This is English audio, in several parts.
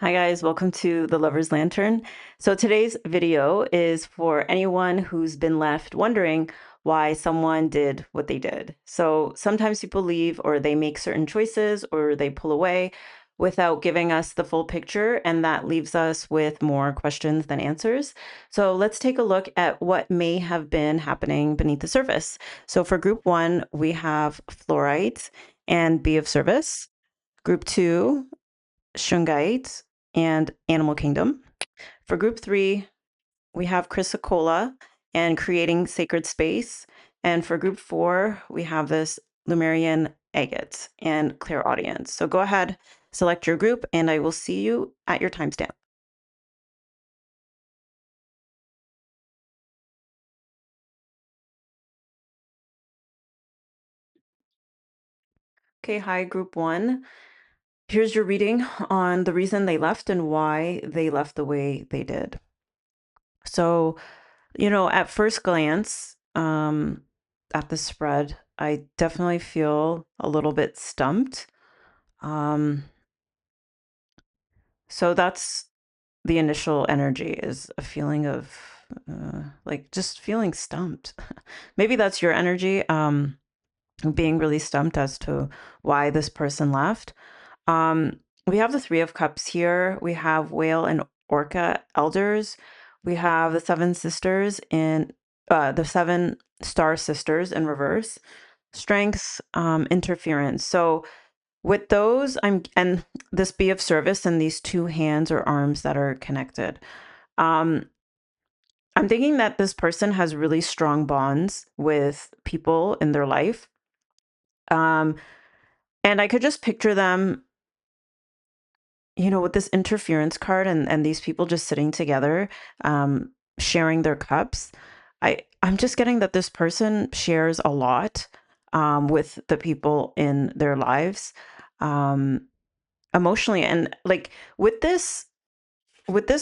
Hi guys, welcome to the Lover's Lantern. So today's video is for anyone who's been left wondering why someone did what they did. So sometimes people leave or they make certain choices or they pull away without giving us the full picture, and that leaves us with more questions than answers. So let's take a look at what may have been happening beneath the surface. So for group one, we have fluorite and be of service. Group two, Shungite and Animal Kingdom. For group three, we have Chrysocolla and Creating Sacred Space. And for group four, we have this Lumerian Agate and Clairaudience. So go ahead, select your group, and I will see you at your timestamp. Okay, hi, group one. Here's your reading on the reason they left and why they left the way they did. So, at first glance, at the spread, I definitely feel a little bit stumped. Um, so that's the initial energy, is a feeling of like just feeling stumped. Maybe that's your energy, being really stumped as to why this person left. We have the Three of Cups here. We have Whale and Orca elders. We have the Seven Sisters in the Seven Star Sisters in reverse. Strength, interference. So with those, and this be of service and these two hands or arms that are connected. Um, I'm thinking that this person has really strong bonds with people in their life. Um, and I could just picture them, with this interference card and these people just sitting together, sharing their cups. I'm just getting that this person shares a lot with the people in their lives, um, emotionally. And like with this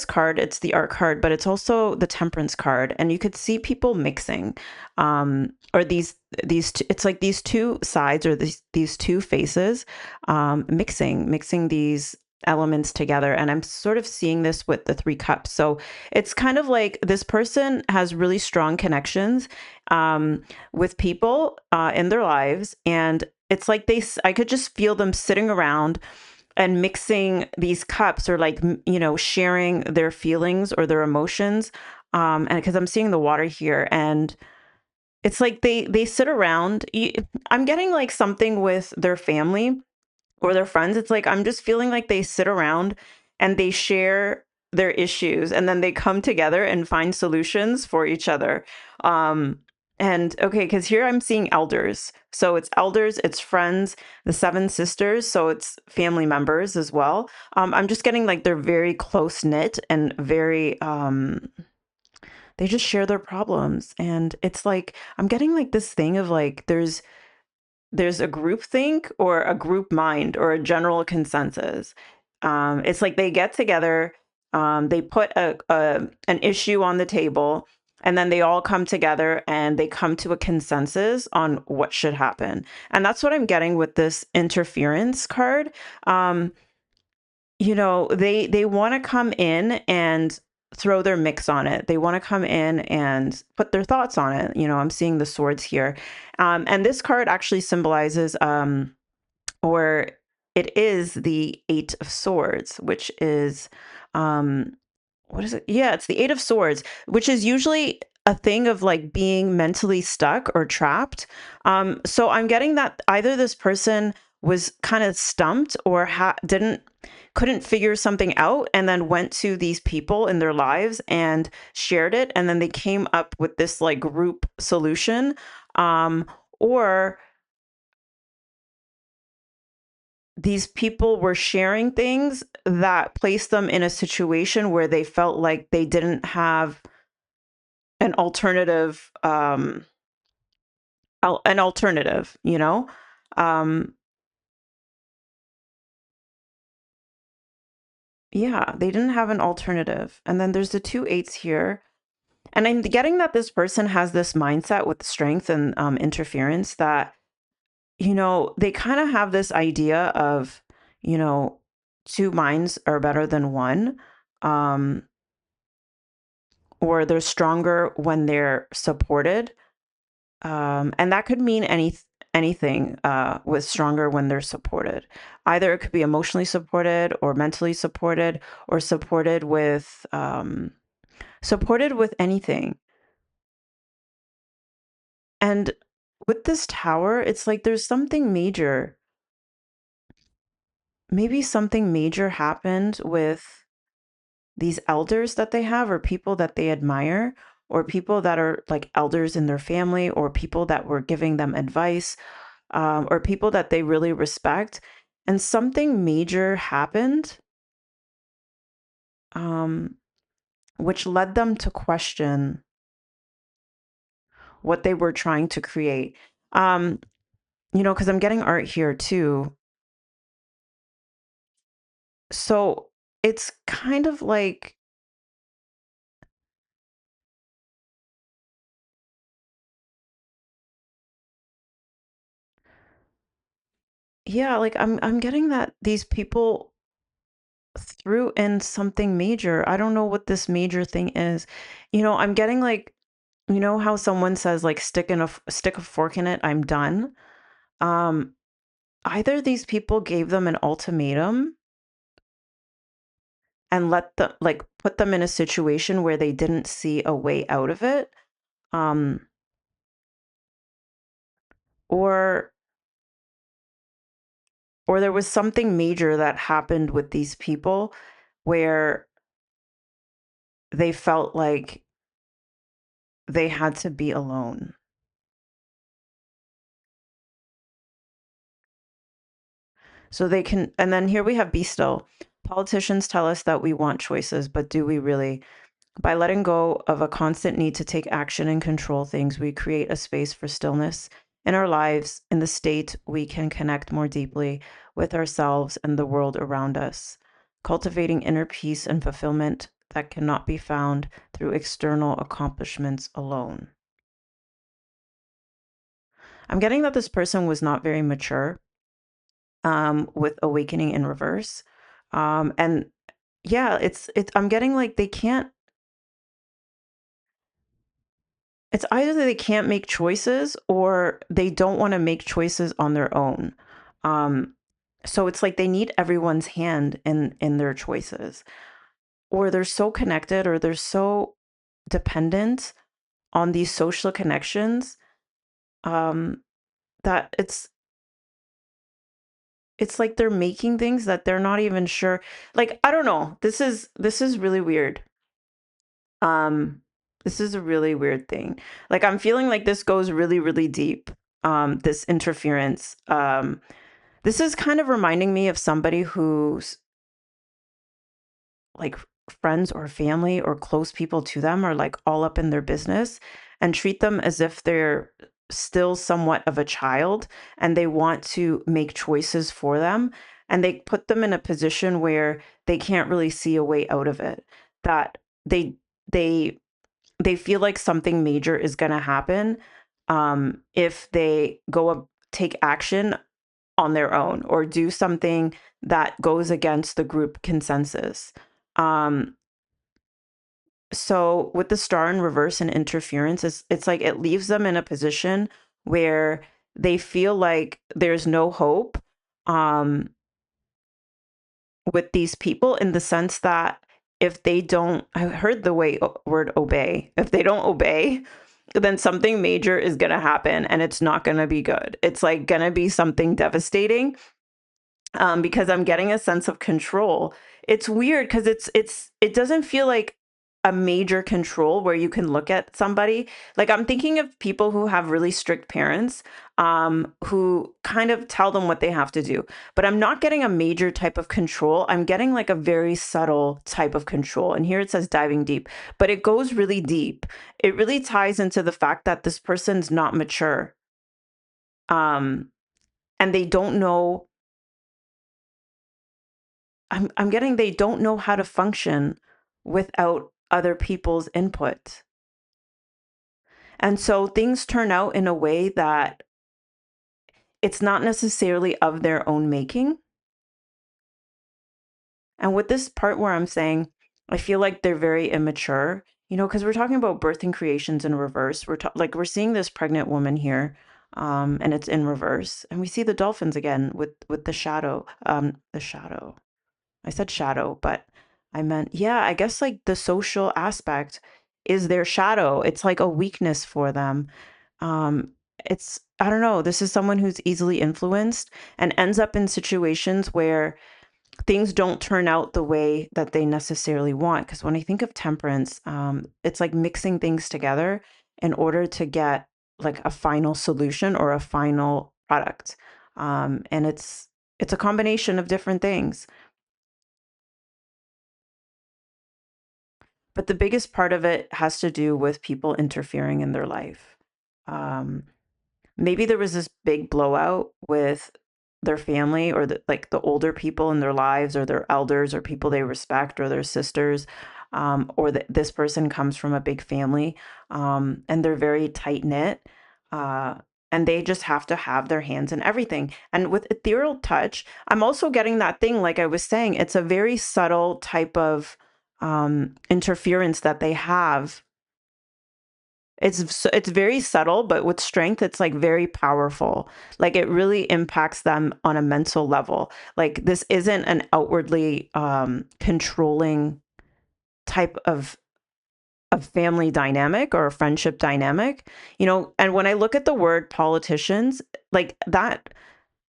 card, it's the art card, but it's also the temperance card, and you could see people mixing, or it's like these two sides, or these two faces, mixing these elements together. And I'm sort of seeing this with the Three Cups. So it's kind of like this person has really strong connections with people in their lives, and it's like I could just feel them sitting around and mixing these cups, or like, sharing their feelings or their emotions, and because I'm seeing the water here, and it's like they sit around. I'm getting like something with their family or their friends. It's like I'm just feeling like they sit around and they share their issues, and then they come together and find solutions for each other. Um, and okay, because here I'm seeing elders. So it's elders, it's friends, the Seven Sisters. So it's family members as well. I'm just getting like they're very close knit and very, they just share their problems. And it's like, I'm getting like this thing of like, there's a group think or a group mind or a general consensus. It's like they get together, they put an issue on the table, and then they all come together and they come to a consensus on what should happen. And that's what I'm getting with this interference card. Um, they want to come in and throw their mix on it. They want to come in and put their thoughts on it. I'm seeing the swords here. And this card actually symbolizes, or it is the Eight of Swords, which is, what is it? Yeah, it's the Eight of Swords, which is usually a thing of like being mentally stuck or trapped. So I'm getting that either this person was kind of stumped or couldn't figure something out, and then went to these people in their lives and shared it, and then they came up with this like group solution, or these people were sharing things that placed them in a situation where they felt like they didn't have an alternative, an alternative, um yeah, they didn't have an alternative. And then there's the two eights here. And I'm getting that this person has this mindset with strength and interference, that they kind of have this idea of, you know two minds are better than one, um, or they're stronger when they're supported. And that could mean anything with stronger when they're supported. Either it could be emotionally supported or mentally supported or supported with anything. And with this tower, it's like there's something major. Maybe something major happened with these elders that they have, or people that they admire, or people that are like elders in their family, or people that were giving them advice, or people that they really respect. And something major happened, um, which led them to question what they were trying to create. Um, because I'm getting art here too. So it's kind of like, yeah, like I'm getting that these people threw in something major. I don't know what this major thing is. I'm getting like, how someone says like stick a fork in it, I'm done. Um, Either these people gave them an ultimatum and let them like put them in a situation where they didn't see a way out of it. Um, or or there was something major that happened with these people where they felt like they had to be alone. So they can, and then here we have be still. Politicians tell us that we want choices, but do we really? By letting go of a constant need to take action and control things, we create a space for stillness in our lives. In the state, we can connect more deeply with ourselves and the world around us, cultivating inner peace and fulfillment that cannot be found through external accomplishments alone. I'm getting that this person was not very mature, with awakening in reverse. And yeah, I'm getting like they can't, it's either they can't make choices or they don't want to make choices on their own. Um, so it's like they need everyone's hand in their choices, or they're so connected, or they're so dependent on these social connections, um, that it's like they're making things that they're not even sure. Like, I don't know. This is really weird. Um, this is a really weird thing. Like, I'm feeling like this goes really, really deep. This interference. This is kind of reminding me of somebody who's like friends or family or close people to them are like all up in their business and treat them as if they're still somewhat of a child, and they want to make choices for them, and they put them in a position where they can't really see a way out of it, that they they feel like something major is going to happen, if they take action on their own or do something that goes against the group consensus. Um, so with the star in reverse and interference, it's like it leaves them in a position where they feel like there's no hope, um, with these people, in the sense that if they don't, I heard the word obey, if they don't obey, then something major is going to happen and it's not going to be good. It's like going to be something devastating, because I'm getting a sense of control. It's weird because it doesn't feel like a major control where you can look at somebody. Like, I'm thinking of people who have really strict parents, who kind of tell them what they have to do. But I'm not getting a major type of control. I'm getting like a very subtle type of control. And here it says diving deep, but it goes really deep. It really ties into the fact that this person's not mature. Um, and they don't know, I'm getting they don't know how to function without other people's input. And so things turn out in a way that it's not necessarily of their own making. And with this part where I'm saying, I feel like they're very immature, because we're talking about birthing creations in reverse. Like we're seeing this pregnant woman here, and it's in reverse, and we see the dolphins again with the shadow. The shadow. I said shadow, but I meant, yeah, I guess like the social aspect is their shadow. It's like a weakness for them. I don't know, this is someone who's easily influenced and ends up in situations where things don't turn out the way that they necessarily want. Because when I think of temperance, it's like mixing things together in order to get like a final solution or a final product. And it's a combination of different things. But the biggest part of it has to do with people interfering in their life. Um, Maybe there was this big blowout with their family or like the older people in their lives or their elders or people they respect or their sisters, or that this person comes from a big family, and they're very tight knit, uh, and they just have to have their hands in everything. And with ethereal touch, I'm also getting that thing, like I was saying, it's a very subtle type of interference that they have. It's very subtle, but with strength, it's like very powerful. Like it really impacts them on a mental level. Like this isn't an outwardly controlling type of family dynamic or a friendship dynamic, And when I look at the word politicians, like that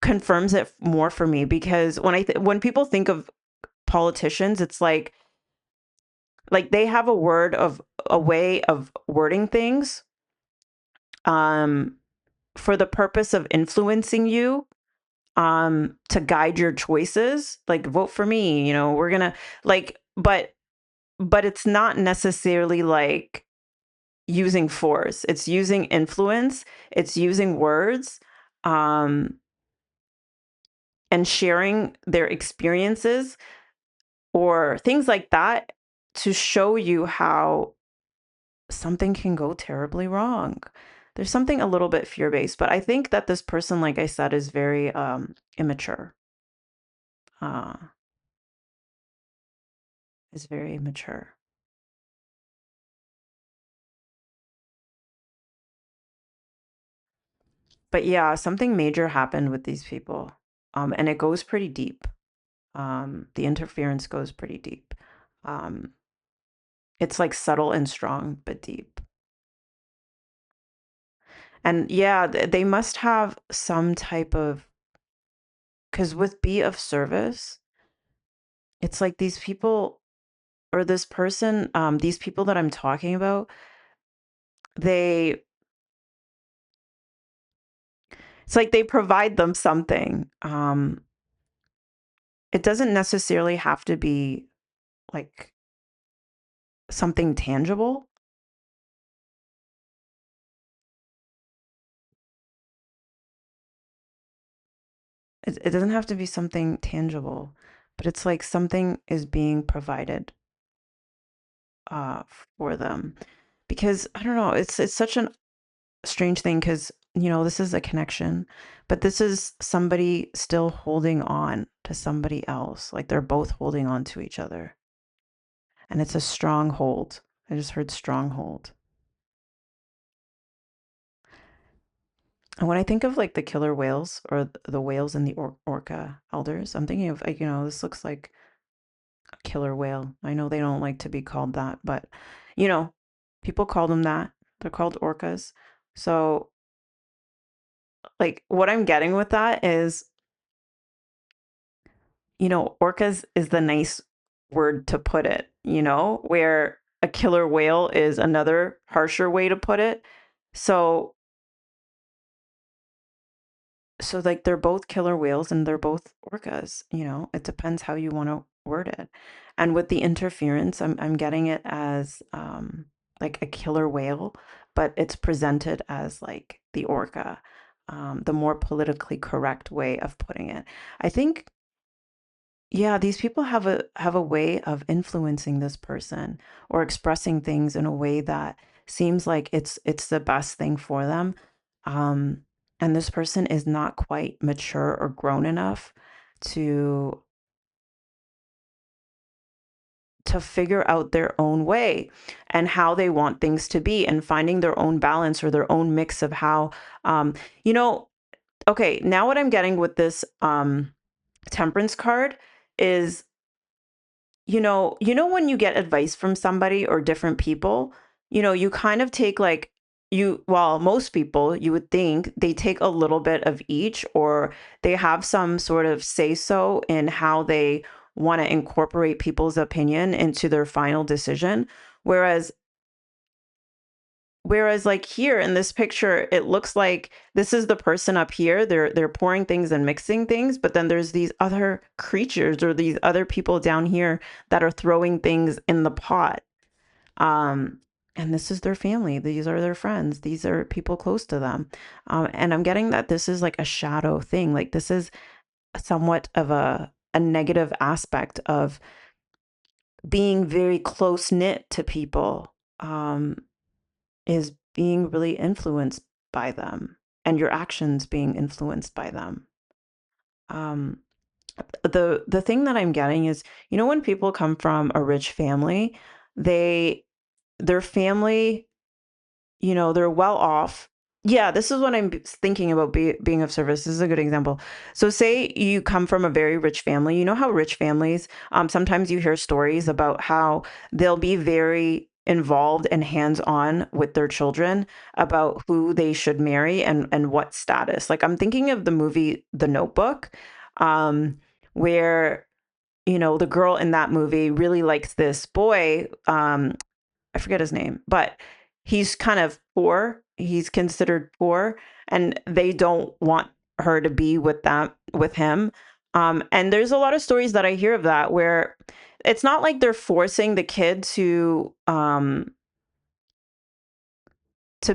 confirms it more for me because when people think of politicians, it's like they have a way of wording things um for the purpose of influencing you, to guide your choices, like vote for me, we're gonna like but it's not necessarily like using force. It's using influence, it's using words, um and sharing their experiences or things like that to show you how something can go terribly wrong. There's something a little bit fear-based, but I think that this person, like I said, is very immature. Uh, is very immature. But yeah, something major happened with these people. And it goes pretty deep. The interference goes pretty deep. Um, it's like subtle and strong, but deep. And yeah, they must have some type of, because with be of service, it's like these people or this person, these people that I'm talking about, they, it's like they provide them something. It doesn't necessarily have to be like something tangible. It doesn't have to be something tangible, but it's like something is being provided uh, for them. Because I don't know, it's such a strange thing because this is a connection, but this is somebody still holding on to somebody else. Like they're both holding on to each other, and it's a stronghold. I just heard stronghold. And when I think of like the killer whales or the whales in the orca elders, I'm thinking of like, this looks like a killer whale. I know they don't like to be called that, but you know, people call them that. They're called orcas. So, like, what I'm getting with that is, orcas is the nice word to put it, where a killer whale is another harsher way to put it. So, so like they're both killer whales and they're both orcas, it depends how you want to word it. And with the interference, I'm getting it as like a killer whale, but it's presented as like the orca, the more politically correct way of putting it. I think, yeah, these people have a way of influencing this person or expressing things in a way that seems like it's the best thing for them. Um, and this person is not quite mature or grown enough to to figure out their own way and how they want things to be and finding their own balance or their own mix of how, um, you know, okay, now what I'm getting with this temperance card is, when you get advice from somebody or different people, you kind of take like well, most people, you would think they take a little bit of each, or they have some sort of say so in how they want to incorporate people's opinion into their final decision. Whereas Whereas like here in this picture, it looks like this is the person up here. They're pouring things and mixing things, but then there's these other creatures or these other people down here that are throwing things in the pot. Um, and this is their family. These are their friends. These are people close to them. And I'm getting that this is like a shadow thing. Like this is somewhat of a negative aspect of being very close knit to people. Is being really influenced by them and your actions being influenced by them. Um, the thing that I'm getting is, when people come from a rich family, they their family, they're well off. Yeah, this is what I'm thinking about being of service. This is a good example. So, say you come from a very rich family. You know how rich families, sometimes you hear stories about how they'll be very involved and hands on with their children about who they should marry and what status. Like, I'm thinking of the movie The Notebook, where, the girl in that movie really likes this boy. I forget his name, but he's kind of poor. He's considered poor, and they don't want her to be with him. And there's a lot of stories that I hear of that where it's not like they're forcing the kid to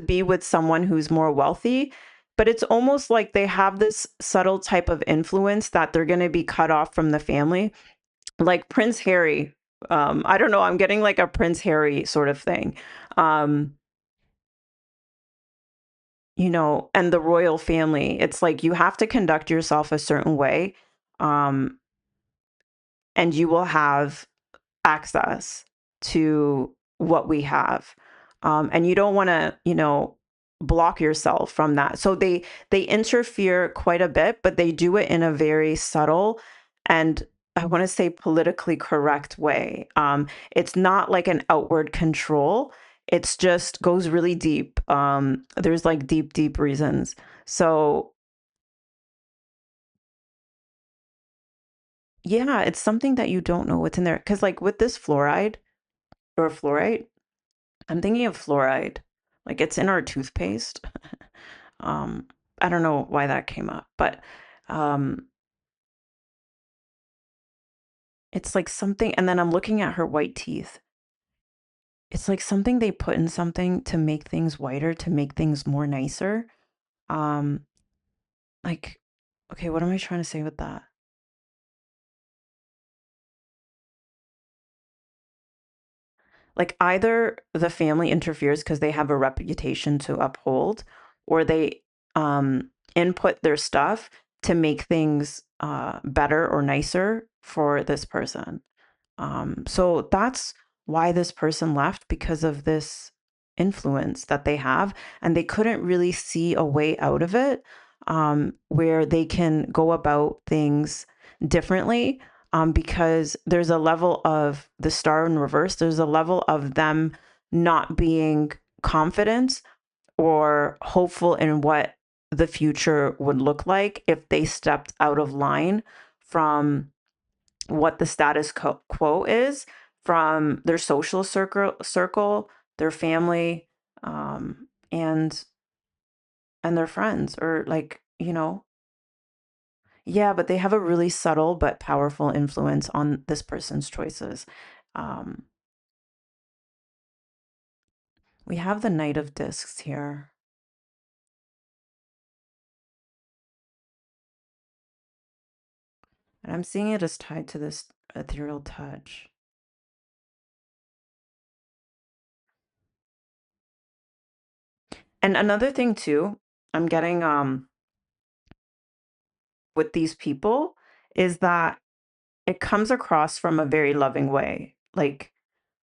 be with someone who's more wealthy, but it's almost like they have this subtle type of influence that they're going to be cut off from the family, like Prince Harry. I don't know. I'm getting like a Prince Harry sort of thing. Um, and the royal family, it's like you have to conduct yourself a certain way, um, and you will have access to what we have. And you don't want to, block yourself from that. So they interfere quite a bit, but they do it in a very subtle and, I want to say, politically correct way. It's not like an outward control. It's just goes really deep. There's like deep, deep reasons. So yeah, it's something that you don't know what's in there. Cause like with this fluoride or fluorite, I'm thinking of fluoride. Like it's in our toothpaste. Um, I don't know why that came up, but um, it's like something. And then I'm looking at her white teeth. It's like something they put in something to make things whiter, to make things more nicer. Um, like, okay, what am I trying to say with that? Like either the family interferes because they have a reputation to uphold, or they input their stuff to make things better or nicer for this person. So that's why this person left, because of this influence that they have, and they couldn't really see a way out of it, where they can go about things differently. Because there's a level of the star in reverse, there's a level of them not being confident or hopeful in what the future would look like if they stepped out of line from what the status quo is, from their social circle, their family, and their friends, or like, yeah, but they have a really subtle but powerful influence on this person's choices. Um, we have the Knight of Discs here, and I'm seeing it as tied to this ethereal touch. And another thing too, I'm getting with these people is that it comes across from a very loving way. like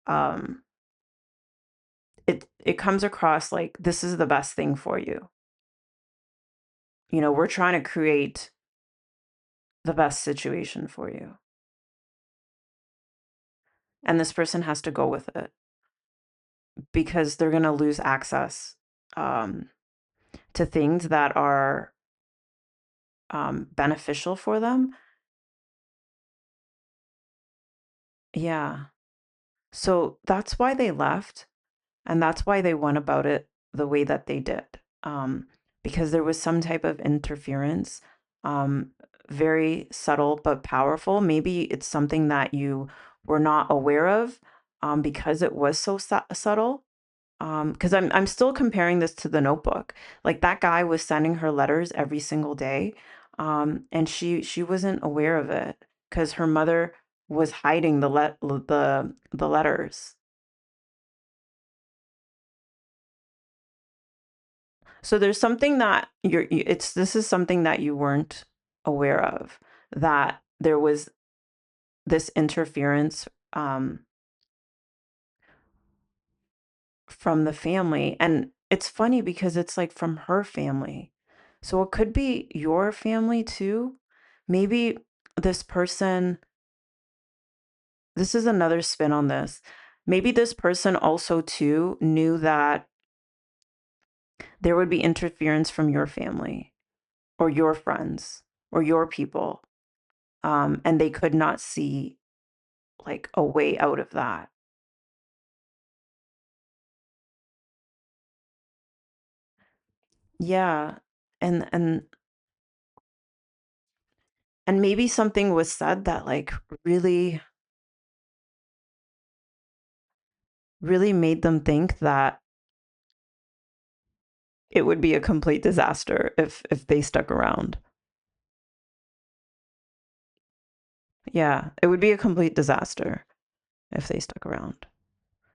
um it comes across like this is the best thing for you. You know, we're trying to create the best situation for you. And this person has to go with it because they're going to lose access um, to things that are beneficial for them. Yeah. So that's why they left. And that's why they went about it the way that they did. Um, because there was some type of interference, um, very subtle but powerful. Maybe it's something that you were not aware of because it was so subtle. Because I'm still comparing this to the Notebook. Like that guy was sending her letters every single day, and she wasn't aware of it because her mother was hiding the letters. So there's something that it's this is something that you weren't aware of, that there was this interference from the family. And it's funny because it's like from her family. So it could be your family too. Maybe this person, this is another spin on this. Maybe this person also too knew that there would be interference from your family or your friends or your people. And they could not see like a way out of that. Yeah. And and maybe something was said that like really really made them think that it would be a complete disaster if they stuck around. Yeah, it would be a complete disaster if they stuck around.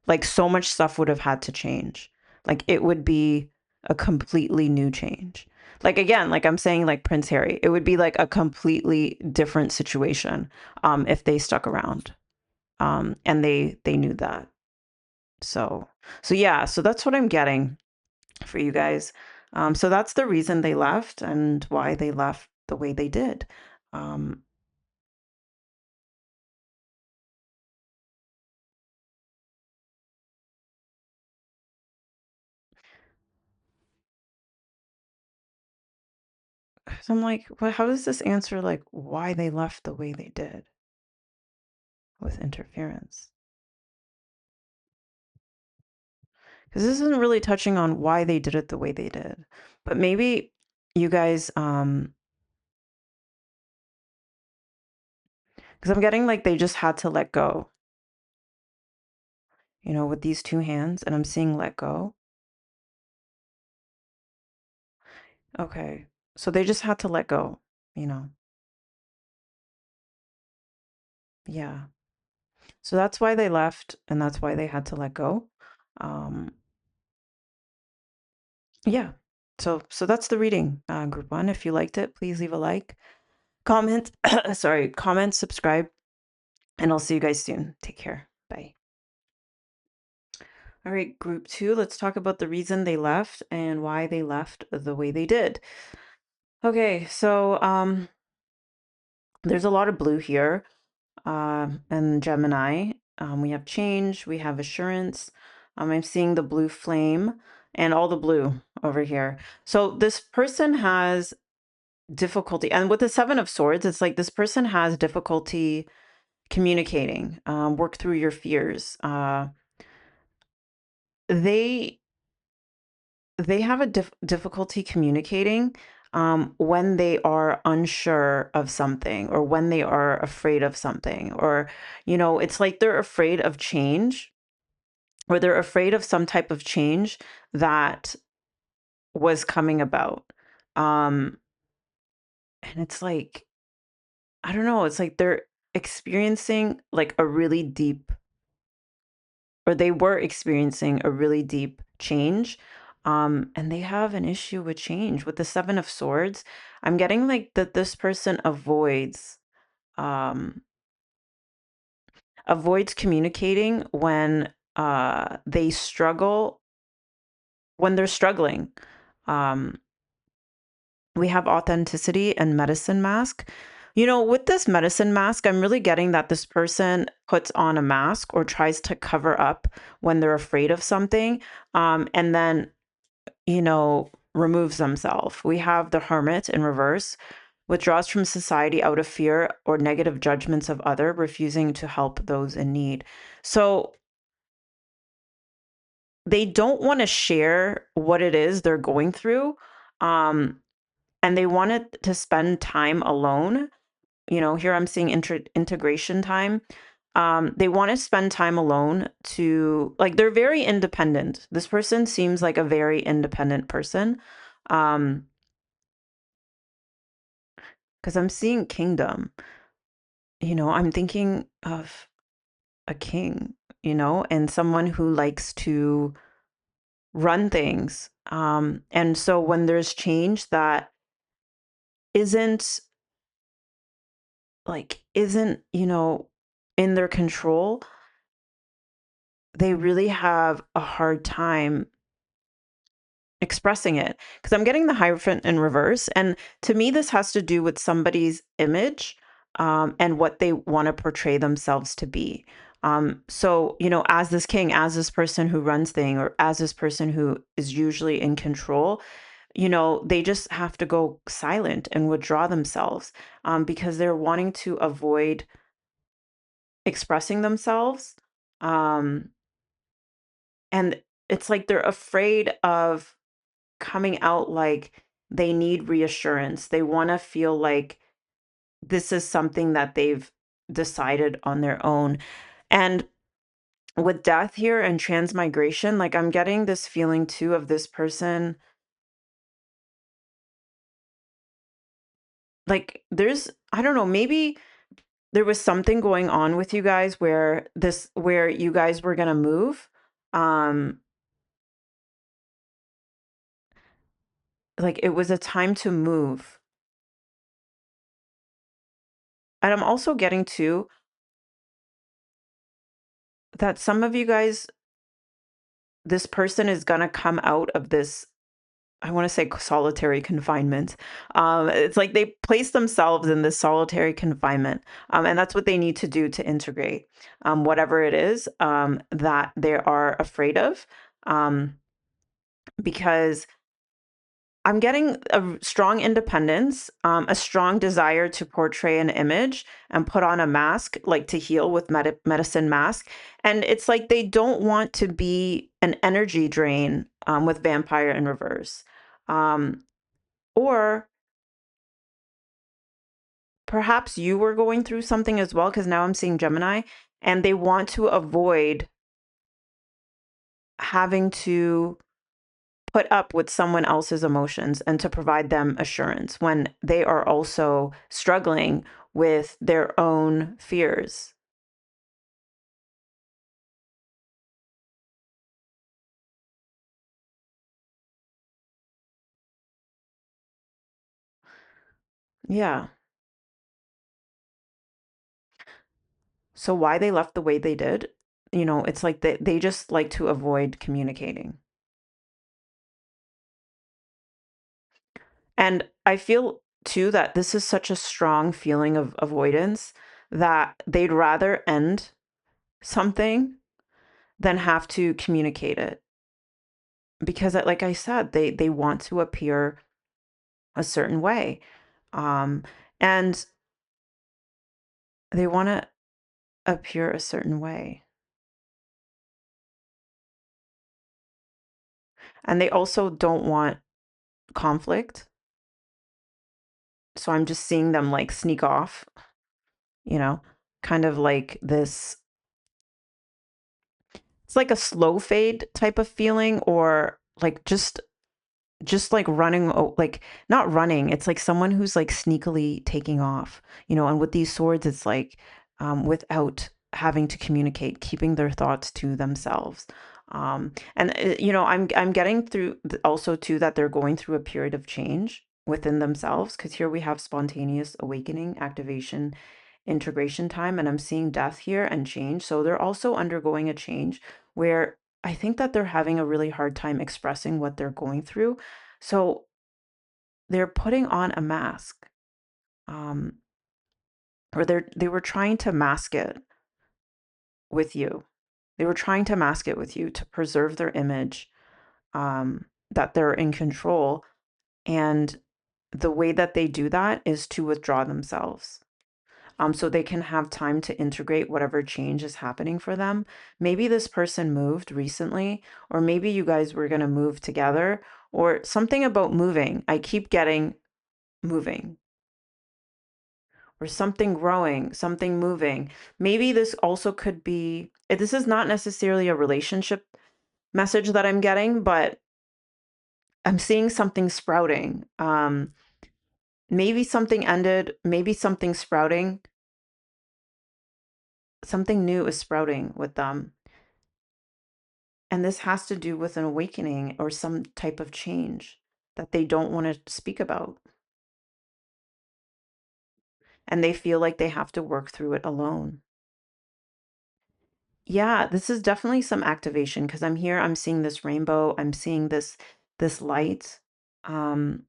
Like so much stuff would have had to change. Like it would be a completely new change. Like again, like I'm saying like Prince Harry, it would be like a completely different situation if they stuck around. And they knew that. So so yeah, so that's what I'm getting for you guys. So that's the reason they left and why they left the way they did. Um, so I'm like, well, how does this answer like why they left the way they did with interference? Because this isn't really touching on why they did it the way they did. But maybe you guys, because I'm getting like they just had to let go, you know, with these two hands, and I'm seeing let go. Okay. So they just had to let go, you know. Yeah. So that's why they left, and that's why they had to let go. Um, yeah. So that's the reading, group one. If you liked it, please leave a like, comment, sorry, comment, subscribe, and I'll see you guys soon. Take care. Bye. All right, group two, let's talk about the reason they left and why they left the way they did. Okay, so there's a lot of blue here, and Gemini. We have change, we have assurance. I'm seeing the blue flame and all the blue over here. So this person has difficulty, and with the Seven of Swords, it's like this person has difficulty communicating. Work through your fears. They they have a difficulty communicating when they are unsure of something or when they are afraid of something, or you know, it's like they're afraid of change, or they're afraid of some type of change that was coming about. Um, and it's like, I don't know, it's like they're experiencing like a really deep, or they were experiencing a really deep change. And they have an issue with change. With the Seven of Swords, I'm getting like that this person avoids, um, avoids communicating they struggle, when they're struggling. Um, we have authenticity and medicine mask. With this medicine mask, I'm really getting that this person puts on a mask or tries to cover up when they're afraid of something, and then, removes themselves. We have the hermit in reverse, withdraws from society out of fear or negative judgments of other, refusing to help those in need. So they don't want to share what it is they're going through. Um, and they wanted to spend time alone. Here I'm seeing integration time. They want to spend time alone to, like, they're very independent. This person seems like a very independent person. Um, because I'm seeing kingdom, I'm thinking of a king, and someone who likes to run things. And so when there's change that isn't isn't in their control, they really have a hard time expressing it, because I'm getting the Hierophant in reverse. And to me, this has to do with somebody's image, and what they want to portray themselves to be. So, as this king, as this person who runs things, or as this person who is usually in control, they just have to go silent and withdraw themselves, because they're wanting to avoid expressing themselves. Um, and it's like they're afraid of coming out, like they need reassurance. They want to feel like this is something that they've decided on their own. And with death here and transmigration, like I'm getting this feeling too of this person. Like I don't know, maybe there was something going on with you guys where you guys were going to move. Um, like it was a time to move. And I'm also getting too that some of you guys, this person is going to come out of this, I want to say, solitary confinement. It's like they place themselves in this solitary confinement, and that's what they need to do to integrate, whatever it is, that they are afraid of, um, because I'm getting a strong independence, a strong desire to portray an image and put on a mask, like to heal with medicine mask. And it's like they don't want to be an energy drain, with vampire in reverse. Um, or perhaps you were going through something as well, because now I'm seeing Gemini, and they want to avoid having to put up with someone else's emotions and to provide them assurance when they are also struggling with their own fears. Yeah. So why they left the way they did, it's like they just like to avoid communicating. And I feel too that this is such a strong feeling of avoidance that they'd rather end something than have to communicate it, because like I said, they want to appear a certain way, um and they want to appear a certain way, and they also don't want conflict. So I'm just seeing them like sneak off, you know kind of like this. It's like a slow fade type of feeling, or like just like running, like not running, it's like someone who's like sneakily taking off, and with these swords, it's like, without having to communicate, keeping their thoughts to themselves. And I'm getting through also too that they're going through a period of change within themselves, because here we have spontaneous awakening activation integration time, and I'm seeing death here and change. So they're also undergoing a change where I think that they're having a really hard time expressing what they're going through. So they're putting on a mask, um, or they were trying to mask it with you. They were trying to mask it with you to preserve their image, that they're in control. And the way that they do that is to withdraw themselves. So they can have time to integrate whatever change is happening for them. Maybe this person moved recently, or maybe you guys were going to move together, or something about moving. I keep getting moving, or something growing, something moving. Maybe this also could be, this is not necessarily a relationship message that I'm getting, but I'm seeing something sprouting. Maybe something ended, maybe something sprouting, something new is sprouting with them. And this has to do with an awakening or some type of change that they don't want to speak about. And they feel like they have to work through it alone. Yeah, this is definitely some activation because I'm here, I'm seeing this rainbow, I'm seeing this light. Um,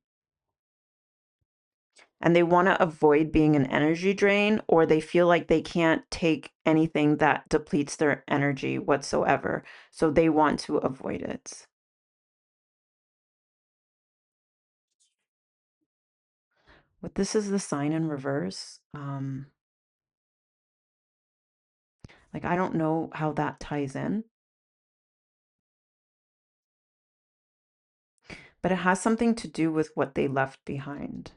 and they want to avoid being an energy drain, or they feel like they can't take anything that depletes their energy whatsoever. So they want to avoid it. But this is the sign in reverse. Like, I don't know how that ties in, but it has something to do with what they left behind.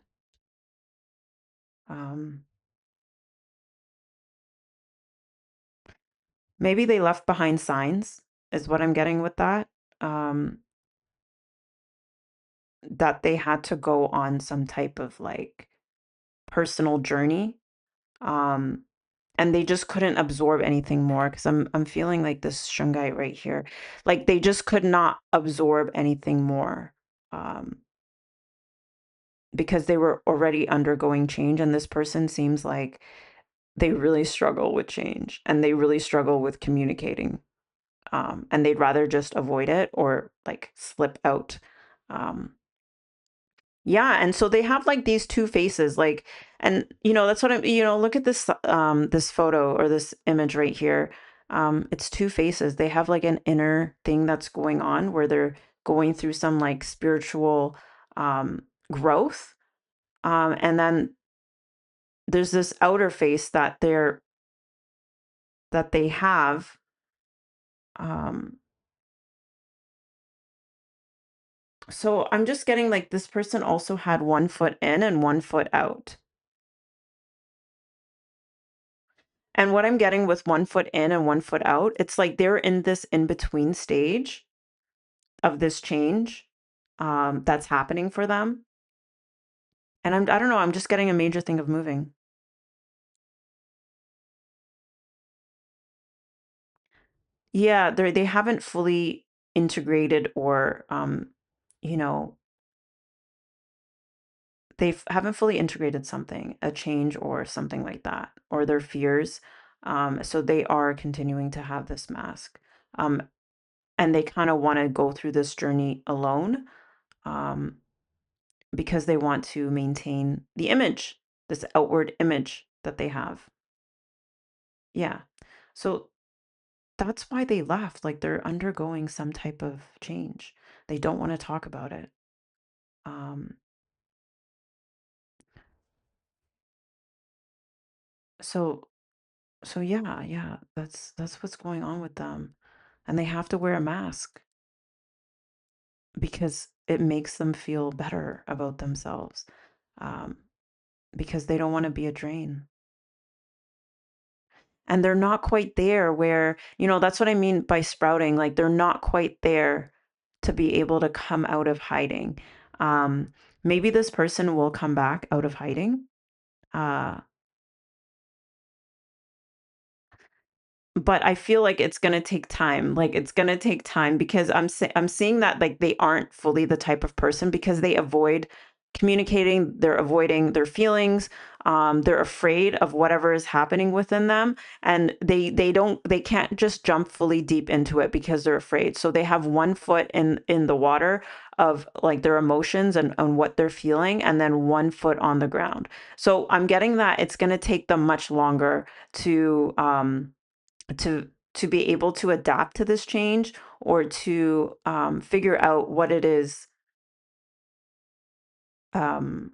Um, Maybe they left behind signs, is what I'm getting with that. Um, that they had to go on some type of like personal journey. Um, and they just couldn't absorb anything more because I'm feeling like this shungite right here. Like they just could not absorb anything more. Um, because they were already undergoing change, and this person seems like they really struggle with change and they really struggle with communicating, and they'd rather just avoid it or like slip out. um, yeah, and so they have like these two faces, like, and that's what I'm, look at this this photo or this image right here. It's two faces. They have like an inner thing that's going on where they're going through some like spiritual growth, and then there's this outer face that they have. um so I'm just getting like this person also had one foot in and one foot out. And what I'm getting with one foot in and one foot out, it's like they're in this in between stage of this change that's happening for them. And I don't know, I'm just getting a major thing of moving. Yeah, they haven't fully integrated, or you know, haven't fully integrated something, a change or something like that, or their fears. So they are continuing to have this mask. Um, and they kind of want to go through this journey alone, um, because they want to maintain the image, this outward image that they have. Yeah. So that's why they left. Like they're undergoing some type of change. They don't want to talk about it. Um, so so yeah, yeah, that's what's going on with them. And they have to wear a mask because it makes them feel better about themselves. Um, because they don't want to be a drain. And they're not quite there where, that's what I mean by sprouting. Like they're not quite there to be able to come out of hiding. Um, Maybe this person will come back out of hiding. Uh, but I feel like it's gonna take time. Like it's gonna take time because I'm seeing that like they aren't fully the type of person because they avoid communicating, they're avoiding their feelings, they're afraid of whatever is happening within them, and they can't just jump fully deep into it because they're afraid. So they have one foot in the water of like their emotions and what they're feeling, and then one foot on the ground. So I'm getting that it's going to take them much longer to be able to adapt to this change, or to figure out what it is um,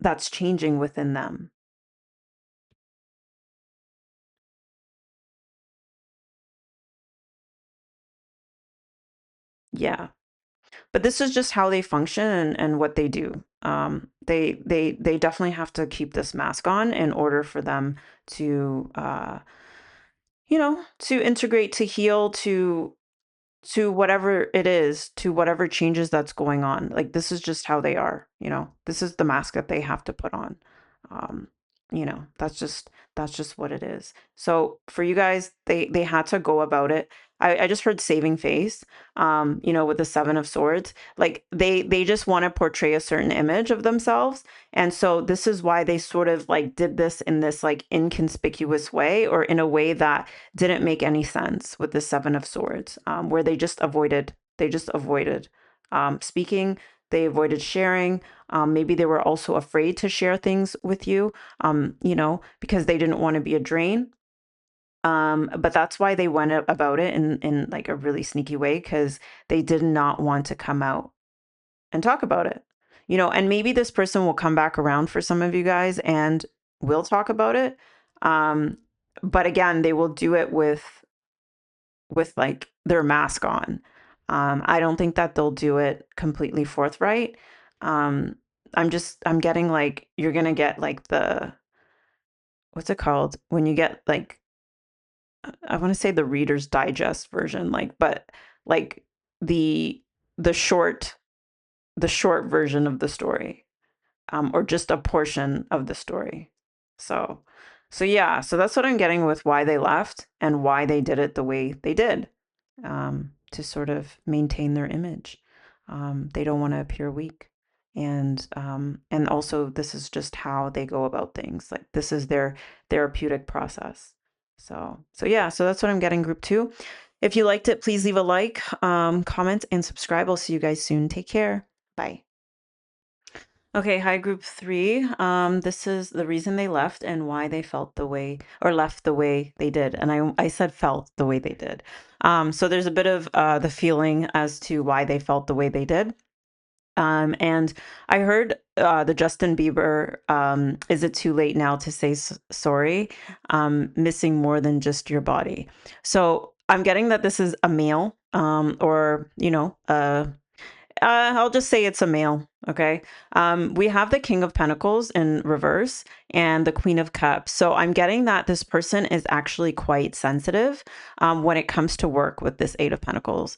that's changing within them. Yeah. But this is just how they function and what they do. They definitely have to keep this mask on in order for them to to integrate, to heal, to whatever it is, to whatever changes that's going on. Like, this is just how they are, this is the mask that they have to put on. um that's just what it is. So for you guys, they had to go about it. I just heard saving face, with the Seven of Swords. Like, they just want to portray a certain image of themselves, and so this is why they sort of like did this in this like inconspicuous way, or in a way that didn't make any sense with the Seven of Swords, where they just avoided speaking. They avoided sharing. Maybe they were also afraid to share things with you, because they didn't want to be a drain. But that's why they went about it in like a really sneaky way, because they did not want to come out and talk about it. And maybe this person will come back around for some of you guys and will talk about it. Um, but again, they will do it with like their mask on. I don't think that they'll do it completely forthright. Um, I'm getting like you're gonna get like the what's it called when you get like, I want to say the Reader's Digest version, like, but like the the short the short version of the story, or just a portion of the story. So, so yeah, so that's what I'm getting with why they left and why they did it the way they did, to sort of maintain their image. They don't want to appear weak. And also this is just how they go about things. Like, this is their therapeutic process. So yeah, so that's what I'm getting, group two. If you liked it, please leave a like, comment, and subscribe. I'll see you guys soon. Take care. Bye. Okay, hi group three. This is the reason they left and why they felt the way, or left the way they did. And I said felt the way they did. So there's a bit of the feeling as to why they felt the way they did. And I heard the Justin Bieber, "Is it too late now to say sorry?" Missing more than just your body. So I'm getting that this is a male, or I'll just say it's a male. Okay. We have the King of Pentacles in reverse and the Queen of Cups. So I'm getting that this person is actually quite sensitive when it comes to work with this Eight of Pentacles.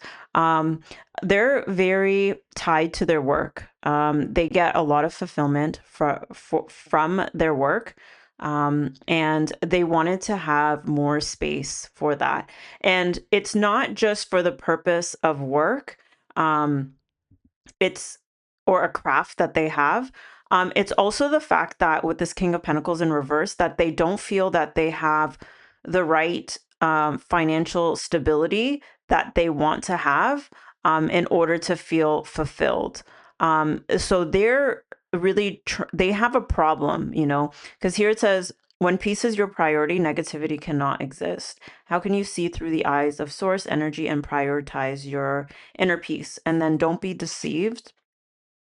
They're very tied to their work. They get a lot of fulfillment from their work. And they wanted to have more space for that. And it's not just for the purpose of work. It's or a craft that they have. It's also the fact that with this King of Pentacles in reverse, that they don't feel that they have the right financial stability that they want to have, in order to feel fulfilled. So they're really they have a problem, because here it says, when peace is your priority, negativity cannot exist. How can you see through the eyes of source energy and prioritize your inner peace? And then, don't be deceived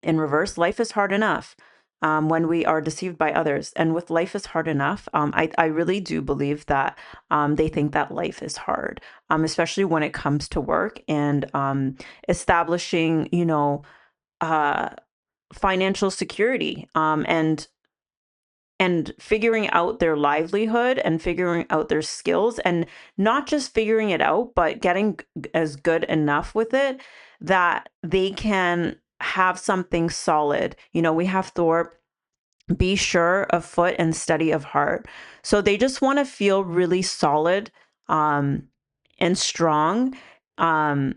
in reverse. Life is hard enough when we are deceived by others. And with life is hard enough, I really do believe that they think that life is hard, especially when it comes to work and establishing, uh, financial security, and figuring out their livelihood and figuring out their skills, and not just figuring it out, but getting as good enough with it that they can have something solid. We have Thor, be sure of foot and steady of heart. So they just want to feel really solid, and strong, um,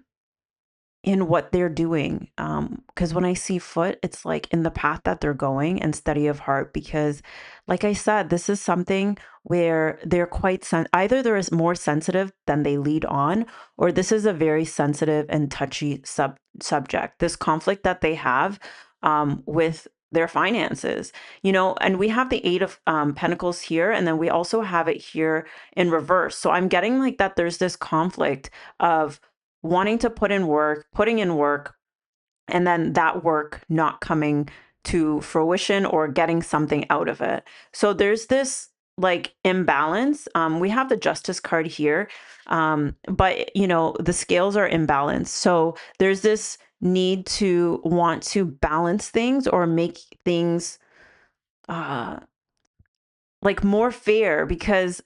in what they're doing. Because when I see foot, it's like in the path that they're going, and steady of heart. Because, like I said, this is something where they're quite either they're more sensitive than they lead on, or this is a very sensitive and touchy subject. This conflict that they have with their finances, and we have the Eight of Pentacles here, and then we also have it here in reverse. So I'm getting like that there's this conflict of wanting to putting in work, and then that work not coming to fruition or getting something out of it. So there's this like imbalance. We have the Justice card here, but the scales are imbalanced. So there's this need to want to balance things or make things uh, like more fair, because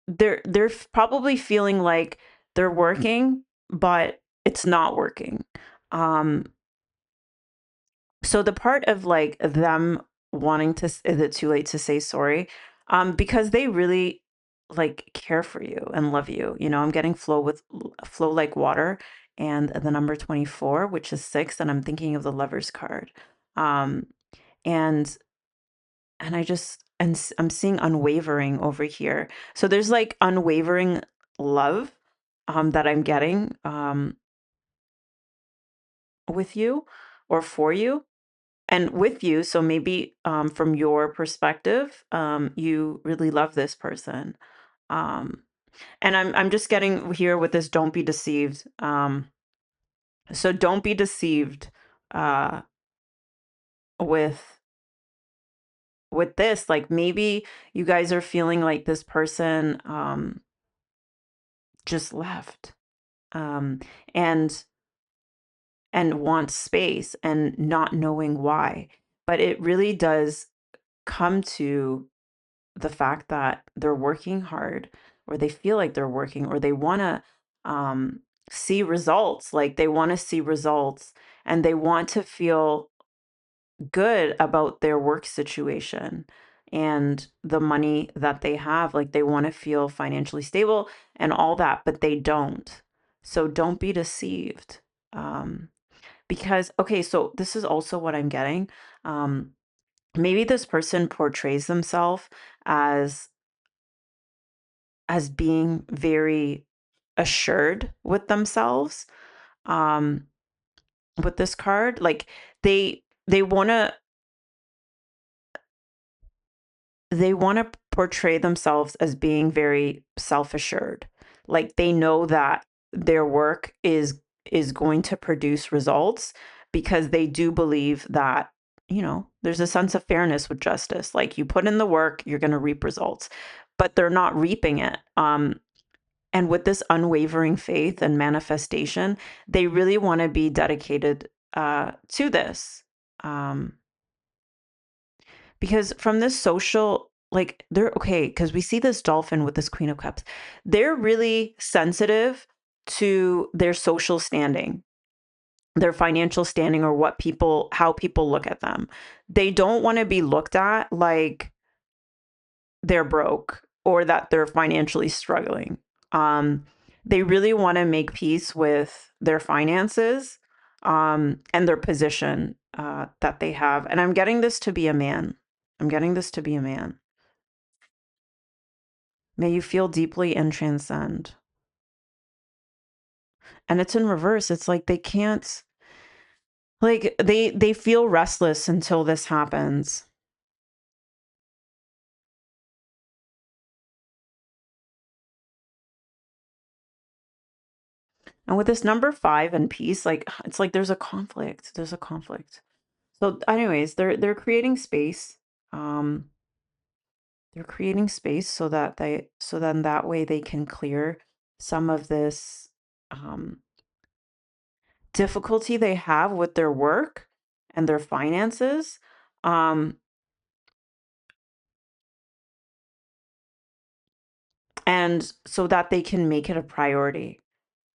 they're probably feeling like they're working, but it's not working. Um, so the part of like them wanting to, is it too late to say sorry? Because they really like care for you and love you. I'm getting flow like water, and the number 24, which is 6, and I'm thinking of the Lovers card. Um, and I'm seeing unwavering over here. So there's like unwavering love that I'm getting with you or for you and with you. So maybe from your perspective, you really love this person. Um, and I'm just getting here with this, don't be deceived. So don't be deceived uh, with this. Like maybe you guys are feeling like this person just left, um, and wants space and not knowing why. But it really does come to the fact that they're working hard, or they feel like they're working, or they want to um, see results. Like they want to see results, and they want to feel good about their work situation and the money that they have. Like they want to feel financially stable and all that, but they don't. So don't be deceived. Because, okay, so this is also what I'm getting. Um, Maybe this person portrays themselves as being very assured with themselves, um, with this card. Like they want to portray themselves as being very self-assured. Like they know that their work is going to produce results, because they do believe that, there's a sense of fairness with justice. Like you put in the work, you're going to reap results, but they're not reaping it. And with this unwavering faith and manifestation, they really want to be dedicated to this. Um, because from this social, like they're okay, because we see this dolphin with this Queen of Cups. They're really sensitive to their social standing, their financial standing, or how people look at them. They don't want to be looked at like they're broke or that they're financially struggling. Um, they really want to make peace with their finances, and their position that they have. And I'm getting this to be a man. I'm getting this to be a man. May you feel deeply and transcend. And it's in reverse. It's like they can't, like they feel restless until this happens. And with this number 5 and peace, like it's like there's a conflict. There's a conflict. So anyways, they're creating space. Um they're creating space so that so then that way they can clear some of this um difficulty they have with their work and their finances. Um and so that they can make it a priority.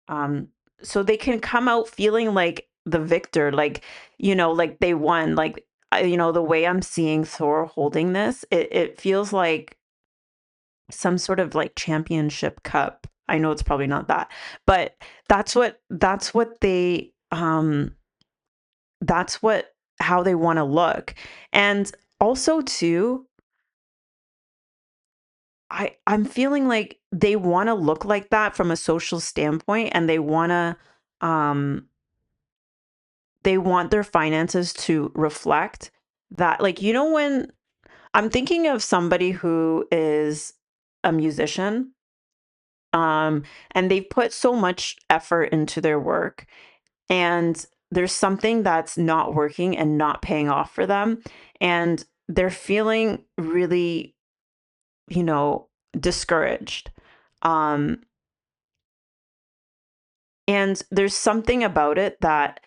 Um, so they can come out feeling like the victor, like, like they won. Like, the way I'm seeing Thor holding this, it feels like some sort of like championship cup. I know it's probably not that, but that's what um that's what how they want to look. And also too, I'm feeling like they want to look like that from a social standpoint, and um they want their finances to reflect that. Like, when I'm thinking of somebody who is a musician, and they've put so much effort into their work, and there's something that's not working and not paying off for them, and they're feeling really, you know, discouraged. Um, and there's something about it that,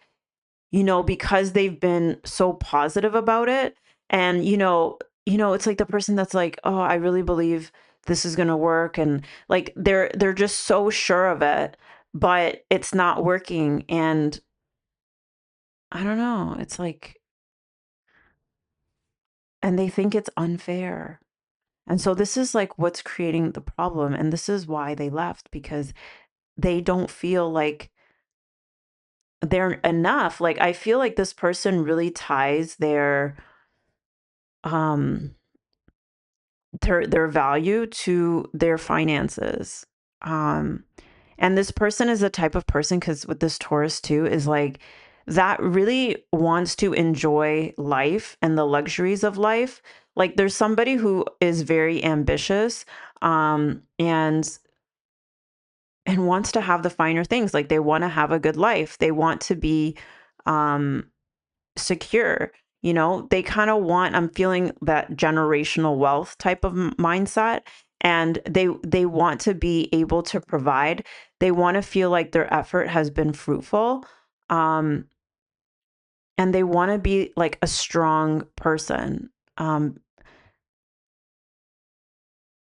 because they've been so positive about it, and it's like the person that's like, "Oh, I really believe this is going to work," and like they're just so sure of it, but it's not working, and I don't know, it's like, and they think it's unfair. And so this is like what's creating the problem, and this is why they left, because they don't feel like they're enough. Like, I feel like this person really ties um their value to their finances. Um and this person is the type of person, cuz with this Taurus too, is like that really wants to enjoy life and the luxuries of life. Like, there's somebody who is very ambitious, and wants to have the finer things. Like, they want to have a good life. They want to be um secure. They kind of want, I'm feeling that generational wealth type of mindset, and they want to be able to provide. They want to feel like their effort has been fruitful. Um and they want to be like a strong person. Um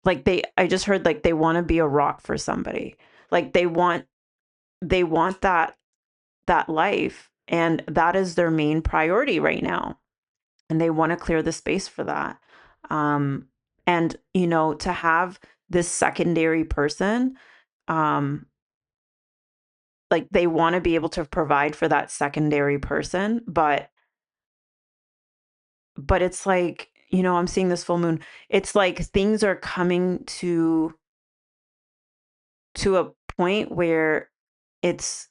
like, I just heard, like, they want to be a rock for somebody. Like, they want that life, and that is their main priority right now, and they want to clear the space for that. And to have this secondary person, um like, they want to be able to provide for that secondary person, but it's like, I'm seeing this full moon. It's like things are coming to a point where it's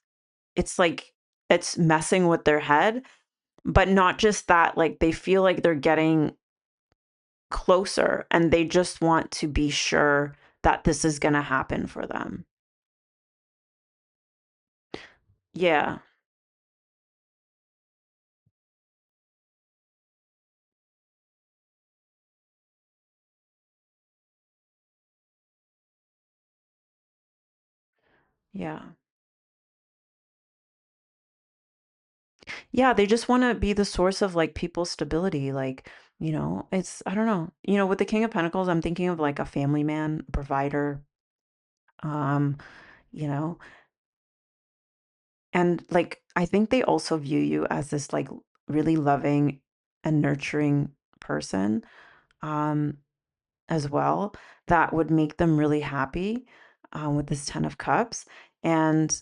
it's like it's messing with their head. But not just that, like, they feel like they're getting closer, and they just want to be sure that this is gonna happen for them. Yeah. Yeah. Yeah, they just wanna be the source of, like, people's stability, like, it's, I don't know. With the King of Pentacles, I'm thinking of, like, a family man, provider, um, you know, and, like, I think they also view you as this, like, really loving and nurturing person, um, as well, that would make them really happy, with this 10 of Cups, and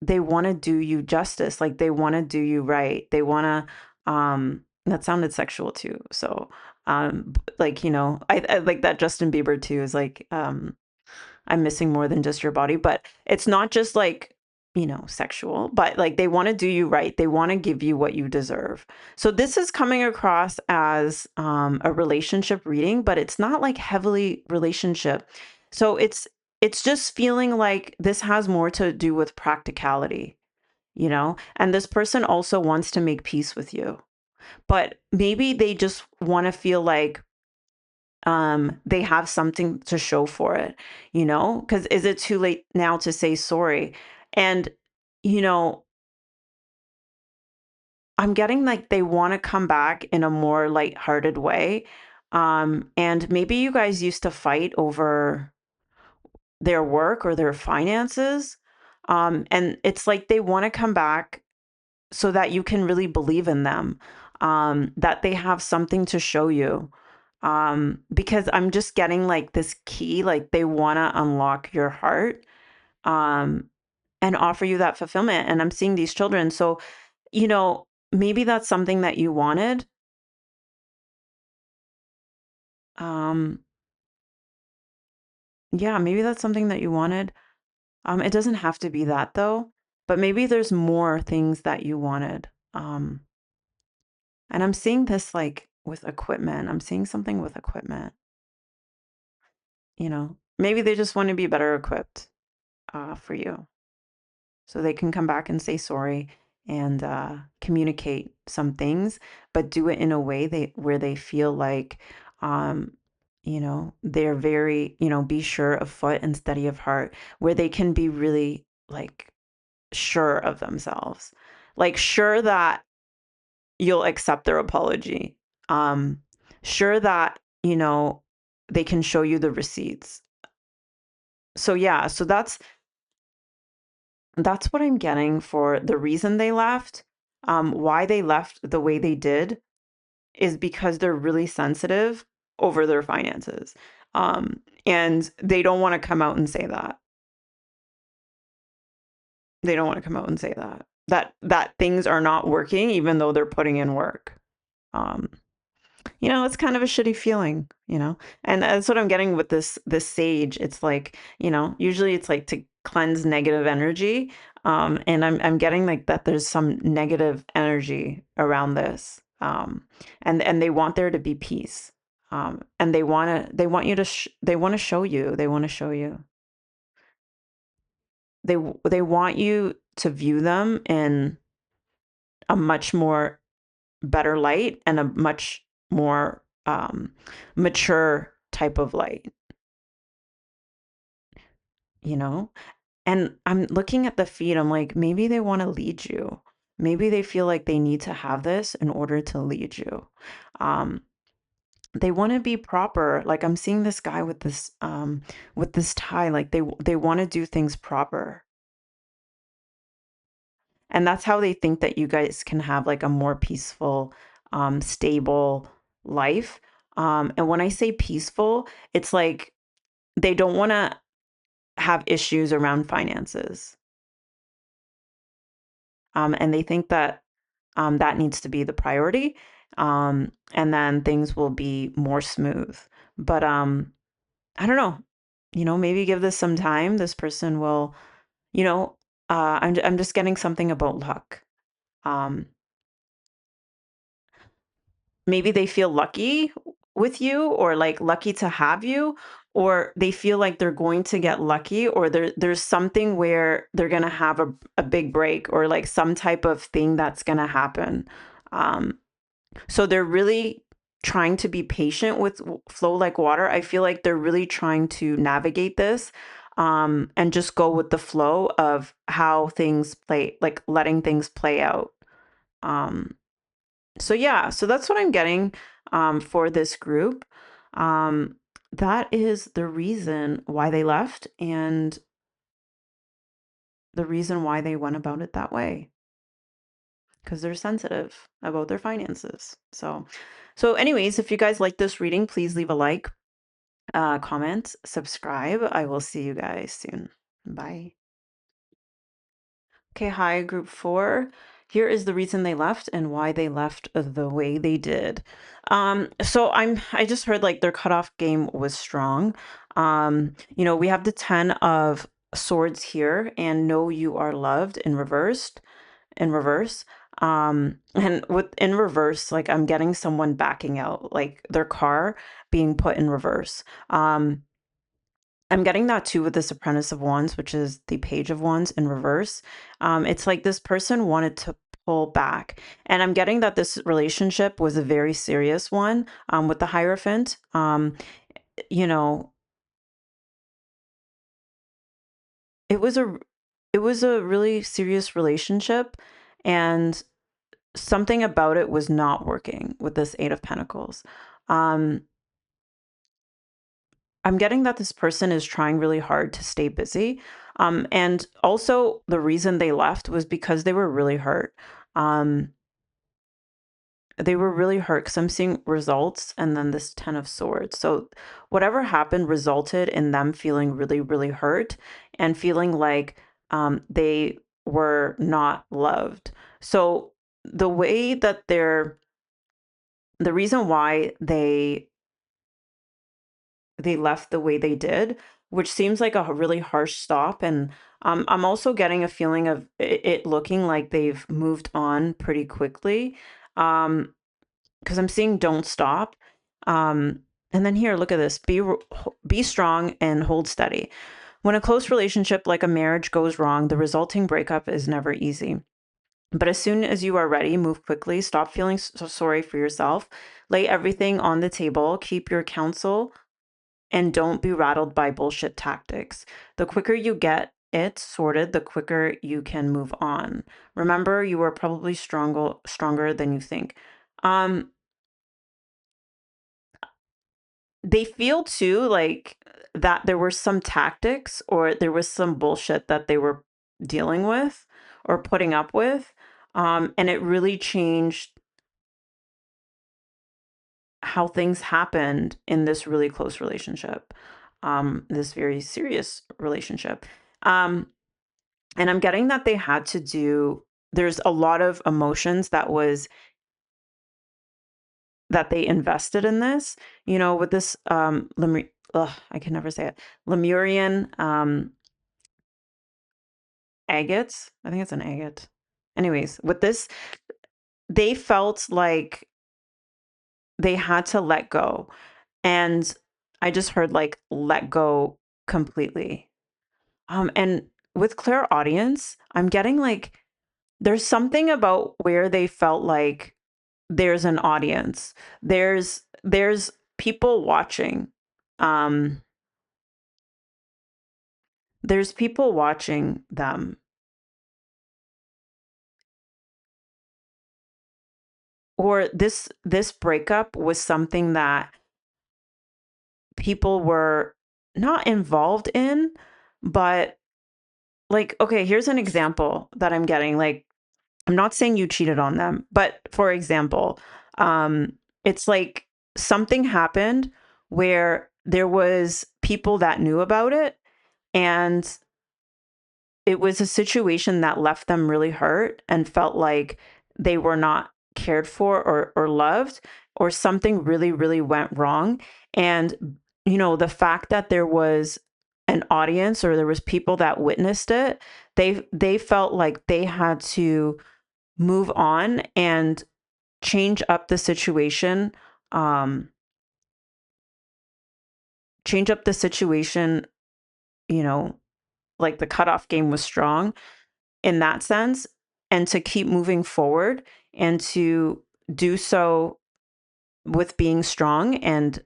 they wanna do you justice. Like, they wanna do you right. They wanna, that sounded sexual too, so, like, I like that Justin Bieber too is like, I'm missing more than just your body, but it's not just like, sexual, but like they want to do you right. They want to give you what you deserve. So this is coming across as a relationship reading, but it's not like heavily relationship. So it's just feeling like this has more to do with practicality, and this person also wants to make peace with you, but maybe they just want to feel like they have something to show for it, because is it too late now to say sorry? And, you know, I'm getting like they want to come back in a more lighthearted way. And maybe you guys used to fight over their work or their finances. And it's like they want to come back so that you can really believe in them, that they have something to show you. Because I'm just getting like this key, like they want to unlock your heart. Um, and offer you that fulfillment. And I'm seeing these children. So, maybe that's something that you wanted. Um, yeah, maybe that's something that you wanted. It doesn't have to be that though, but maybe there's more things that you wanted. And I'm seeing this like with equipment. I'm seeing something with equipment, maybe they just want to be better equipped for you. So they can come back and say sorry and communicate some things, but do it in a way where they feel like, um, they're very, be sure of foot and steady of heart, where they can be really like sure of themselves, like sure that you'll accept their apology, um, sure that, they can show you the receipts. So yeah, so that's what I'm getting for the reason they left. Why they left the way they did is because they're really sensitive over their finances. And they don't want to come out and say that. They don't want to come out and say that things are not working even though they're putting in work. Um, it's kind of a shitty feeling, and that's what I'm getting with this sage. It's like, usually it's like to cleanse negative energy. And I'm getting like that there's some negative energy around this. And they want there to be peace. And they want you to they want to show you. They want to show you. They want you to view them in a much more better light and a much more mature type of light, you know? And I'm looking at the feed, I'm like, maybe they want to lead you. Maybe they feel like they need to have this in order to lead you. Um, they want to be proper. Like I'm seeing this guy with this tie, like they want to do things proper. And that's how they think that you guys can have like a more peaceful, stable life. And when I say peaceful, it's like they don't want to have issues around finances. And they think that that needs to be the priority. And then things will be more smooth. But I don't know, maybe give this some time. This person will, you know, I'm just getting something about luck. Um, Maybe they feel lucky with you or like lucky to have you, or they feel like they're going to get lucky, or there's something where they're going to have a big break or like some type of thing that's going to happen. Um, so they're really trying to be patient with flow like water. I feel like they're really trying to navigate this, and just go with the flow of how things play, like letting things play out. Um, so yeah, so that's what I'm getting for this group. Um, that is the reason why they left and the reason why they went about it that way, because they're sensitive about their finances. So anyways, if you guys like this reading, please leave a like, comment, subscribe. I will see you guys soon. Bye. Okay, hi, group 4. Here is the reason they left and why they left the way they did. So I just heard like their cutoff game was strong. We have the 10 of swords here and know you are loved in reverse. And with in reverse, like I'm getting someone backing out, like their car being put in reverse. I'm getting that too with this Apprentice of Wands, which is the Page of Wands in reverse. It's like this person wanted to pull back. And I'm getting that this relationship was a very serious one, with the Hierophant. You know, it was a really serious relationship, and something about it was not working with this Eight of Pentacles. Um, I'm getting that this person is trying really hard to stay busy. And also the reason they left was because they were really hurt. Um, they were really hurt because I'm seeing results and then this 10 of swords. So whatever happened resulted in them feeling really, really hurt and feeling like they were not loved. So the way that the reason why they left the way they did, which seems like a really harsh stop. And I'm also getting a feeling of it looking like they've moved on pretty quickly. Because I'm seeing don't stop. Um, and then here, look at this: be strong and hold steady. When a close relationship like a marriage goes wrong, the resulting breakup is never easy. But as soon as you are ready, move quickly. Stop feeling so sorry for yourself. Lay everything on the table. Keep your counsel and don't be rattled by bullshit tactics. The quicker you get it sorted, the quicker you can move on. Remember, you are probably stronger than you think. Um, they feel too like that there were some tactics or there was some bullshit that they were dealing with or putting up with. And it really changed how things happened in this really close relationship, this very serious relationship. Um, and I'm getting that they had to do, there's a lot of emotions that they invested in this, with this, I can never say it, Lemurian, agates. I think it's an agate. Anyways, with this, they felt like they had to let go. And I just heard like let go completely. And with clairaudience, I'm getting like there's something about where they felt like there's an audience. There's people watching. Um, there's people watching them. Or this breakup was something that people were not involved in, but like, okay, here's an example that I'm getting. Like, I'm not saying you cheated on them, but for example, it's like something happened where there was people that knew about it, and it was a situation that left them really hurt and felt like they were not cared for or loved, or something really, really went wrong. And, the fact that there was an audience or there was people that witnessed it, they felt like they had to move on and change up the situation, um, change up the situation, you know, like the cutoff game was strong in that sense, and to keep moving forward and to do so with being strong and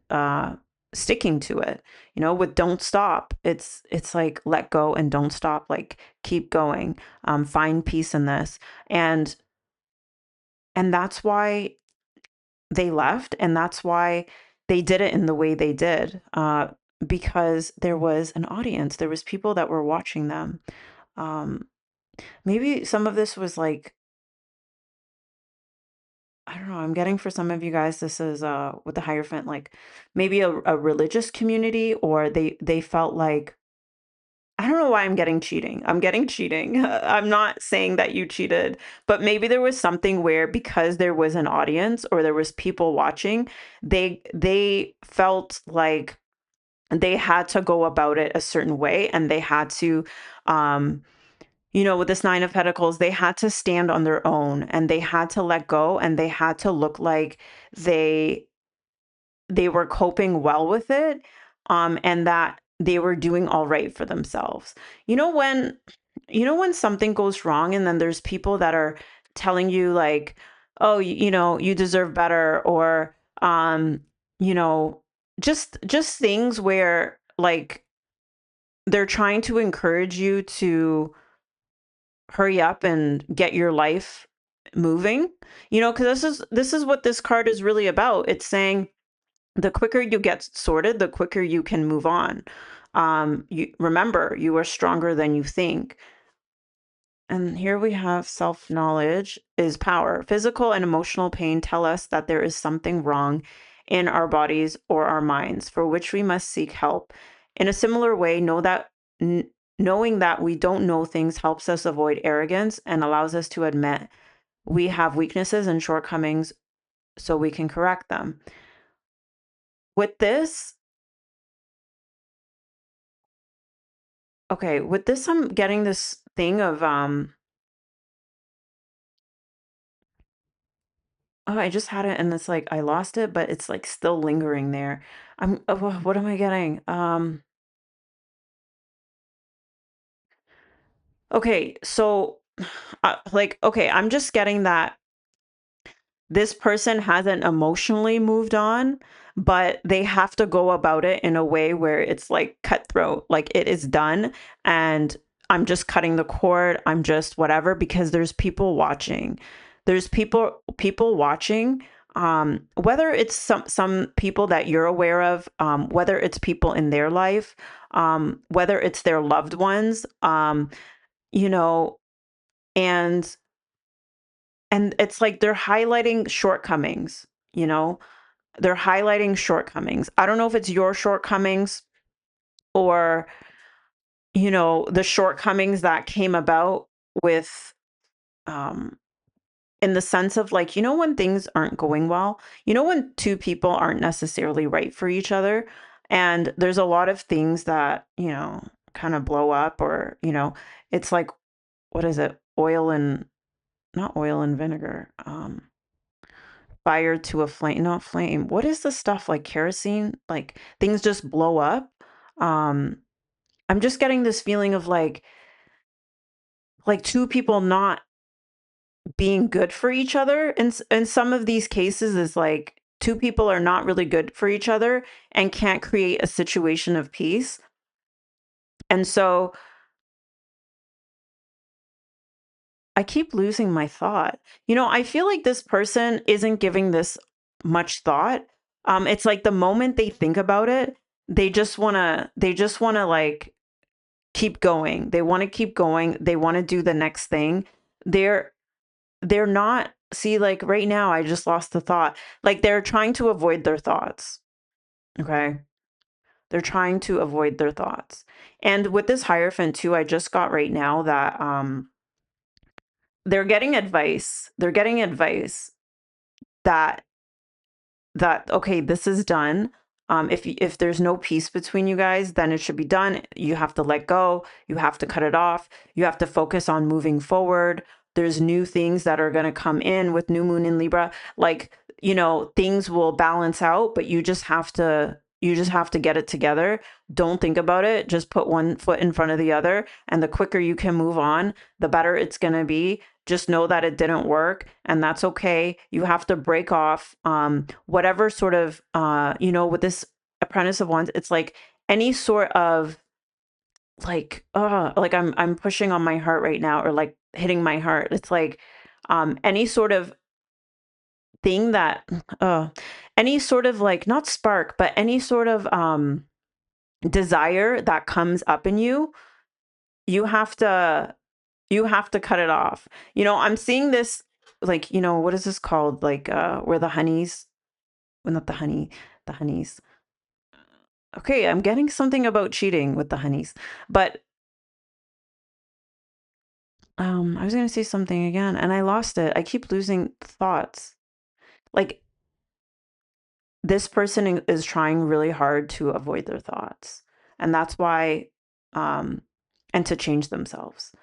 sticking to it. With don't stop, it's like let go and don't stop, like keep going, find peace in this. And that's why they left, and that's why they did it in the way they did, because there was an audience, there was people that were watching them. um, Maybe some of this was like, I don't know, I'm getting for some of you guys, this is with the Hierophant, like maybe a religious community, or they felt like, I don't know why I'm getting cheating. I'm getting cheating. I'm not saying that you cheated, but maybe there was something where because there was an audience or there was people watching, they felt like they had to go about it a certain way, and they had to, um with this Nine of Pentacles, they had to stand on their own, and they had to let go, and they had to look like they they were coping well with it, and that they were doing all right for themselves. When something goes wrong, and then there's people that are telling you like, oh, you deserve better, or you know just things where like they're trying to encourage you to hurry up and get your life moving, because this is what this card is really about. It's saying the quicker you get sorted, the quicker you can move on. You remember, you are stronger than you think. And here we have self-knowledge is power. Physical and emotional pain tell us that there is something wrong in our bodies or our minds for which we must seek help. In a similar way, know that knowing that we don't know things helps us avoid arrogance and allows us to admit we have weaknesses and shortcomings so we can correct them. With this, okay, with this, I'm getting this thing of, oh, I just had it and it's like I lost it, but it's like still lingering there. What am I getting? Okay, so, like, okay, I'm just getting that this person hasn't emotionally moved on, but they have to go about it in a way where it's like cutthroat, like it is done. And I'm just cutting the cord. I'm just whatever because there's people watching. There's people watching. Whether it's some people that you're aware of, whether it's people in their life, whether it's their loved ones, you know, and it's like they're highlighting shortcomings, you know, they're highlighting shortcomings. I don't know if it's your shortcomings or, the shortcomings that came about with, um, in the sense of like, when things aren't going well, when two people aren't necessarily right for each other. And there's a lot of things that, kind of blow up or, it's like, what is it? Not oil and vinegar. Fire to a flame, not flame. What is the stuff like kerosene? Like things just blow up. Um, I'm just getting this feeling of like two people not being good for each other. And in some of these cases is like two people are not really good for each other and can't create a situation of peace. And so I keep losing my thought. I feel like this person isn't giving this much thought. It's like the moment they think about it, they just wanna like keep going. They want to keep going. They want to do the next thing. They're they're not see like right now I just lost the thought. Like they're trying to avoid their thoughts. Okay? They're trying to avoid their thoughts. And with this Hierophant too, I just got right now that they're getting advice. They're getting advice that okay, this is done. If there's no peace between you guys, then it should be done. You have to let go. You have to cut it off. You have to focus on moving forward. There's new things that are going to come in with new moon in Libra. Like, things will balance out, but you just have to get it together. Don't think about it. Just put one foot in front of the other, and the quicker you can move on, the better it's going to be. Just know that it didn't work and that's okay. You have to break off whatever sort of with this Apprentice of Wands, it's like any sort of like I'm pushing on my heart right now or like hitting my heart. It's like any sort of thing that uh any sort of like not spark, but any sort of desire that comes up in you, you have to cut it off. I'm seeing this like, what is this called? Like where the honeys, well, not the honey, the honeys. Okay, I'm getting something about cheating with the honeys. But I was gonna say something again and I lost it. I keep losing thoughts. Like this person is trying really hard to avoid their thoughts. And that's why and to change themselves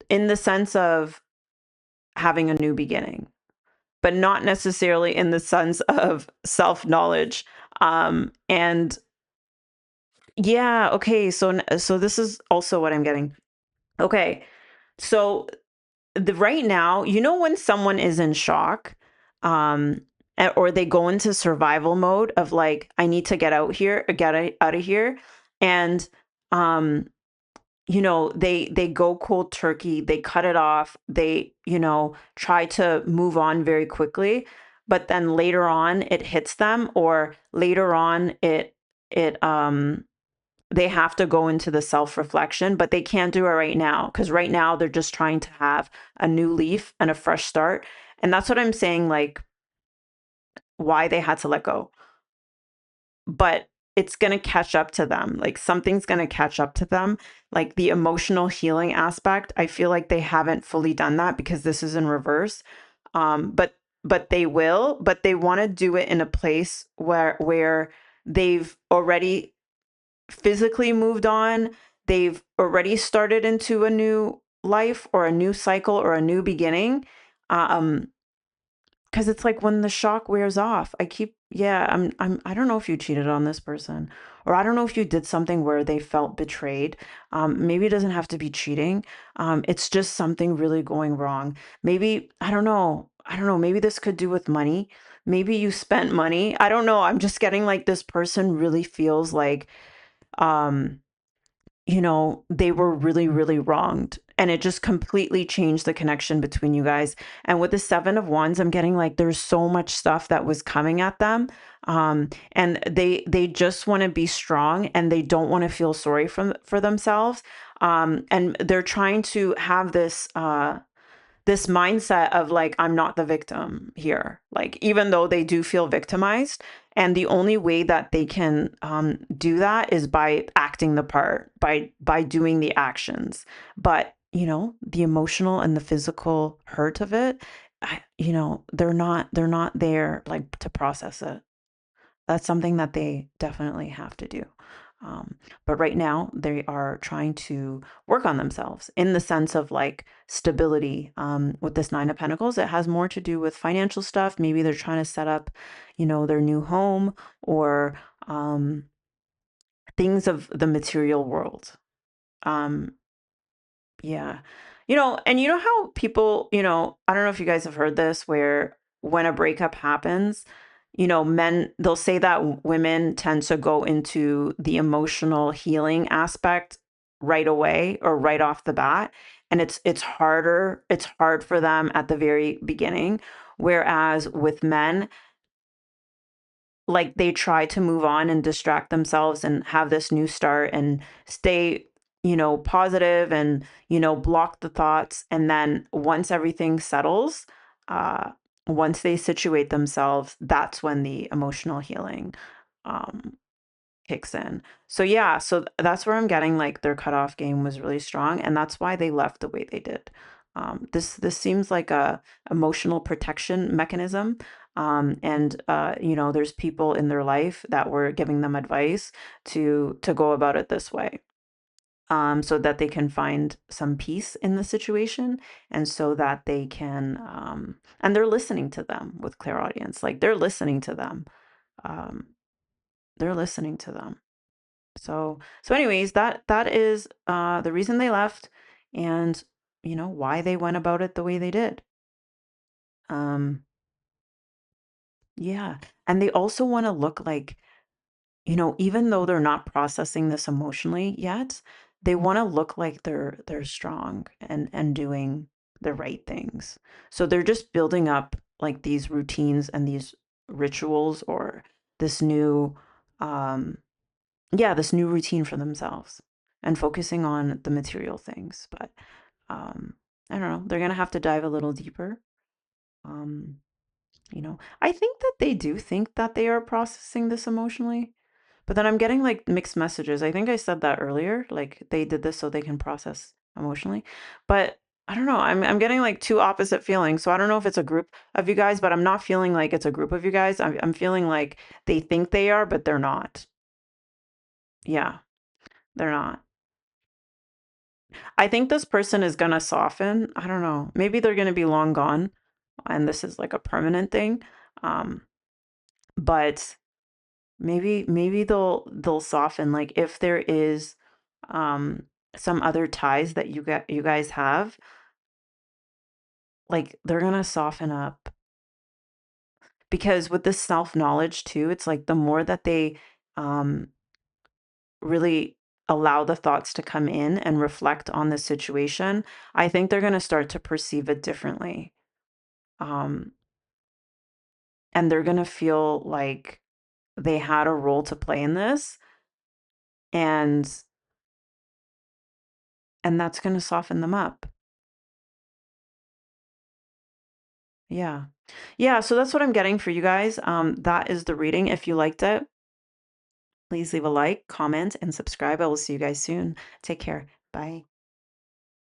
in the sense of having a new beginning, but not necessarily in the sense of self-knowledge. And yeah, okay, so this is also what I'm getting. Okay. So the right now, when someone is in shock, or they go into survival mode of like, I need to get out here, out of here. And um, they go cold turkey, they cut it off, they, try to move on very quickly, but then later on it hits them, or later on it they have to go into the self-reflection, but they can't do it right now because right now they're just trying to have a new leaf and a fresh start. And that's what I'm saying, like why they had to let go. But it's going to catch up to them. Like something's going to catch up to them. Like the emotional healing aspect, I feel like they haven't fully done that because this is in reverse. But they will, but they want to do it in a place where they've already physically moved on. They've already started into a new life or a new cycle or a new beginning. Um, because it's like when the shock wears off, yeah, I don't know if you cheated on this person, or I don't know if you did something where they felt betrayed. Maybe it doesn't have to be cheating. It's just something really going wrong. Maybe, I don't know, maybe this could do with money. Maybe you spent money. I don't know. I'm just getting like this person really feels like, um, they were really, really wronged. And it just completely changed the connection between you guys. And with the Seven of Wands, I'm getting like there's so much stuff that was coming at them. And they just want to be strong and they don't want to feel sorry for themselves. And they're trying to have this mindset of like, I'm not the victim here. Like, even though they do feel victimized, and the only way that they can do that is by acting the part, by doing the actions. But the emotional and the physical hurt of it, they're not there like to process it. That's something that they definitely have to do. But right now, they are trying to work on themselves in the sense of like stability. With this Nine of Pentacles, it has more to do with financial stuff. Maybe they're trying to set up, their new home, or things of the material world. Um, Yeah. And you know how people, I don't know if you guys have heard this, where when a breakup happens, men, they'll say that women tend to go into the emotional healing aspect right away or right off the bat. And it's hard for them at the very beginning. Whereas with men, like they try to move on and distract themselves and have this new start and stay positive and block the thoughts, and then once everything settles, uh once they situate themselves, that's when the emotional healing um kicks in. So yeah, so that's where I'm getting like their cutoff game was really strong, and that's why they left the way they did. This seems like a emotional protection mechanism. And there's people in their life that were giving them advice to go about it this way. So that they can find some peace in the situation, and so that they can and they're listening to them with clairaudience. Like um, they're listening to them. So anyways, that is the reason they left, and why they went about it the way they did. Um yeah. And they also want to look like, even though they're not processing this emotionally yet, they want to look like they're strong and doing the right things. So they're just building up like these routines and these rituals, or this new um yeah, this new routine for themselves, and focusing on the material things. But um, I don't know, they're gonna have to dive a little deeper. Um, I think that they do think that they are processing this emotionally, but then I'm getting like mixed messages. I think I said that earlier, like they did this so they can process emotionally, but I don't know. I'm getting like two opposite feelings. So I don't know if it's a group of you guys, but I'm not feeling like it's a group of you guys. I'm feeling like they think they are, but they're not. Yeah, they're not. I think this person is gonna soften. I don't know. Maybe they're gonna be long gone, and this is like a permanent thing. Um, but maybe they'll soften. Like if there is um some other ties that you guys have, like they're gonna soften up. Because with this self-knowledge too, it's like the more that they um really allow the thoughts to come in and reflect on the situation, I think they're gonna start to perceive it differently. Um, and they're going to feel like they had a role to play in this, and that's going to soften them up. Yeah. Yeah, so that's what I'm getting for you guys. That is the reading. If you liked it, Please leave a like, comment, and subscribe. I will see you guys soon. Take care. Bye.